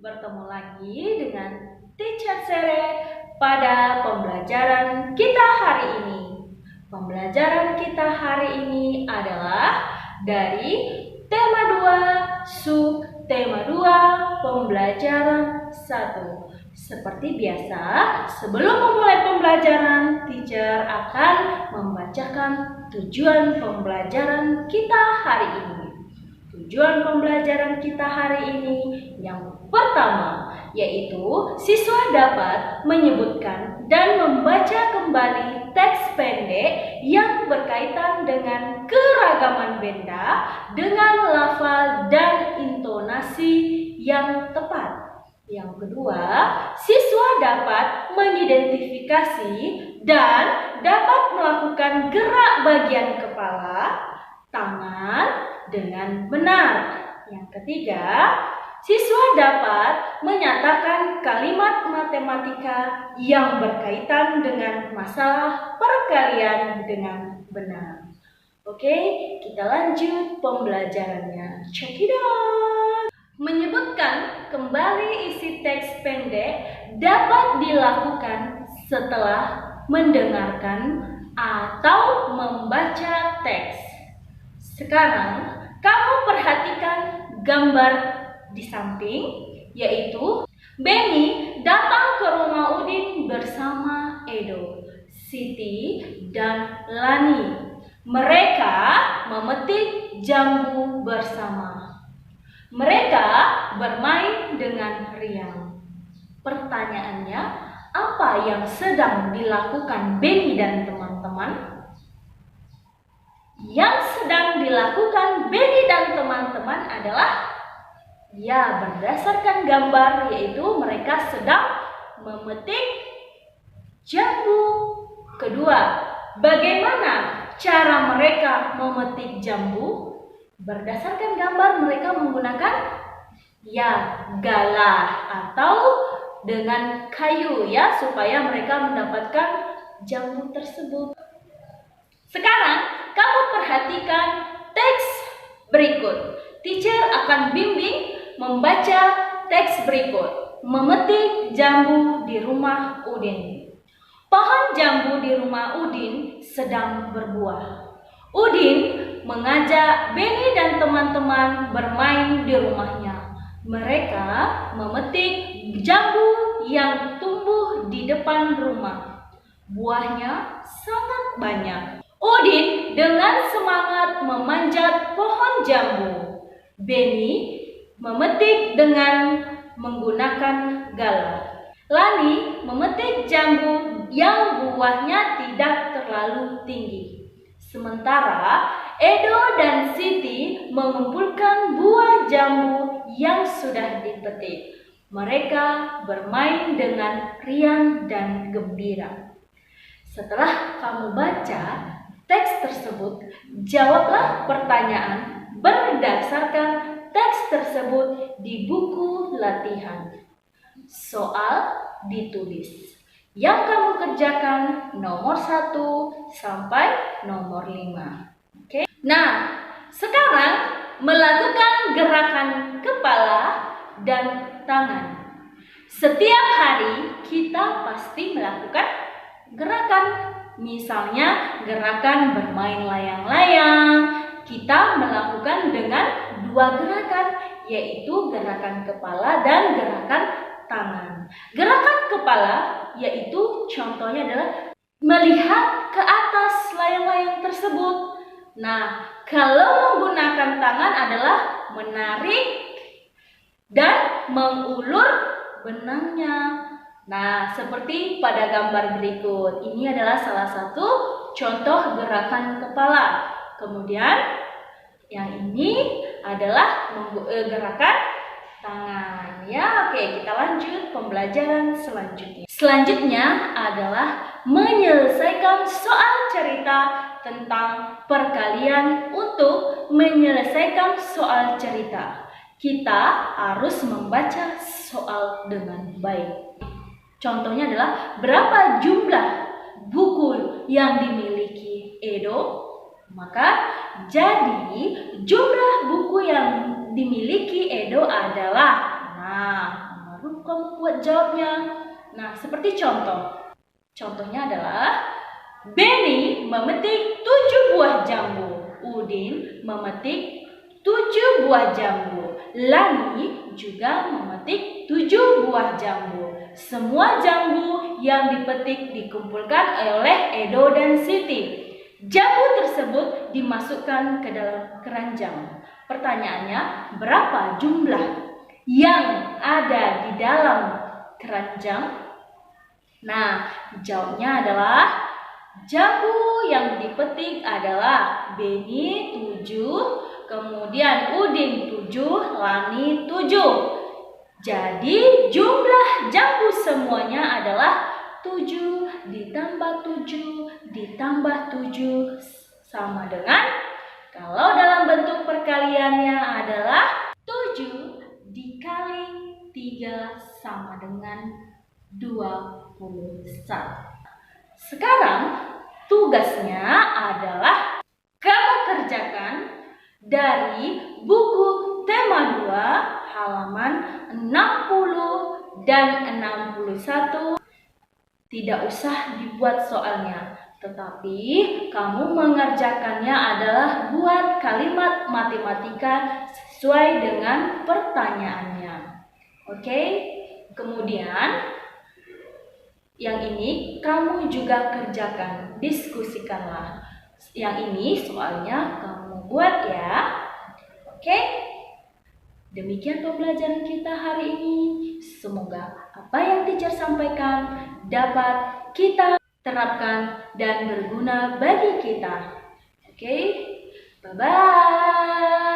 Bertemu lagi dengan Teacher Sere pada pembelajaran kita hari ini. Pembelajaran kita hari ini adalah dari tema 2, subtema 2, pembelajaran 1. Seperti biasa, sebelum memulai pembelajaran, teacher akan membacakan tujuan pembelajaran kita hari ini. Tujuan pembelajaran kita hari ini yang pertama, yaitu siswa dapat menyebutkan dan membaca kembali teks pendek yang berkaitan dengan keragaman benda dengan lafal dan intonasi yang tepat. Yang kedua, siswa dapat mengidentifikasi dan dapat melakukan gerak bagian kepala, tangan dengan benar. Yang ketiga, siswa dapat menyatakan kalimat matematika yang berkaitan dengan masalah perkalian dengan benar. Oke, kita lanjut pembelajarannya. Check it out. Menyebutkan kembali isi teks pendek dapat dilakukan setelah mendengarkan atau membaca teks. Sekarang, kamu perhatikan gambar di samping, yaitu Benny datang ke rumah Udin bersama Edo, Siti, dan Lani. Mereka memetik jambu bersama. Mereka bermain dengan riang. Pertanyaannya, apa yang sedang dilakukan Benny dan teman-teman? Yang sedang dilakukan Benny dan teman-teman adalah berdasarkan gambar, yaitu mereka sedang memetik jambu. Kedua, bagaimana cara mereka memetik jambu? Berdasarkan gambar mereka menggunakan galah atau dengan kayu supaya mereka mendapatkan jambu tersebut. Sekarang kamu perhatikan teks berikut. Teacher akan bimbing membaca teks berikut. Memetik jambu di rumah Udin. Pohon jambu di rumah Udin sedang berbuah. Udin mengajak Benny dan teman-teman bermain di rumahnya. Mereka memetik jambu yang tumbuh di depan rumah. Buahnya sangat banyak. Udin dengan semangat memanjat pohon jambu. Benny memetik dengan menggunakan galah. Lani memetik jambu yang buahnya tidak terlalu tinggi. Sementara Edo dan Siti mengumpulkan buah jambu yang sudah dipetik. Mereka bermain dengan riang dan gembira. Setelah kamu baca teks tersebut, jawablah pertanyaan berdasarkan teks tersebut di buku latihan. Soal ditulis. Yang kamu kerjakan nomor 1 sampai nomor 5. Oke. Nah, sekarang melakukan gerakan kepala dan tangan. Setiap hari kita pasti melakukan gerakan. Misalnya gerakan bermain layang-layang. Kita melakukan dengan 2 gerakan, yaitu gerakan kepala dan gerakan tangan. Gerakan kepala yaitu contohnya adalah melihat ke atas layang-layang tersebut. Nah, kalau menggunakan tangan adalah menarik dan mengulur benangnya. Nah, seperti pada gambar berikut. Ini adalah salah satu contoh gerakan kepala. Kemudian yang ini adalah gerakan tangan. Oke, kita lanjut pembelajaran selanjutnya. Selanjutnya adalah menyelesaikan soal cerita tentang perkalian. Untuk menyelesaikan soal cerita, kita harus membaca soal dengan baik. Contohnya adalah berapa jumlah buku yang dimiliki Edo? Maka jadi jumlah buku yang dimiliki Edo adalah kamu buat jawabnya. Nah, seperti contoh. Contohnya adalah Benny memetik 7 buah jambu. Udin memetik 7 buah jambu. Lani juga memetik 7 buah jambu. Semua jambu yang dipetik dikumpulkan oleh Edo dan Siti. Jambu tersebut dimasukkan ke dalam keranjang. Pertanyaannya, berapa jumlah yang ada di dalam keranjang? Nah, jawabnya adalah jambu yang dipetik adalah Benny 7, kemudian Udin 7, Lani 7. Jadi jumlah jambu semuanya adalah 7 ditambah 7 ditambah 7 sama dengan, kalau dalam bentuk perkaliannya adalah 7 dikali 3 sama dengan 21. Sekarang tugasnya adalah kamu kerjakan dari buku tema 2 halaman 60 dan 61. Tidak usah dibuat soalnya, tetapi kamu mengerjakannya adalah buat kalimat matematika sesuai dengan pertanyaannya. Oke? Kemudian yang ini kamu juga kerjakan, diskusikanlah. Yang ini soalnya kamu buat ya. Oke? Demikian pembelajaran kita hari ini. Semoga apa yang teacher sampaikan dapat kita terapkan dan berguna bagi kita. Oke? Bye-bye.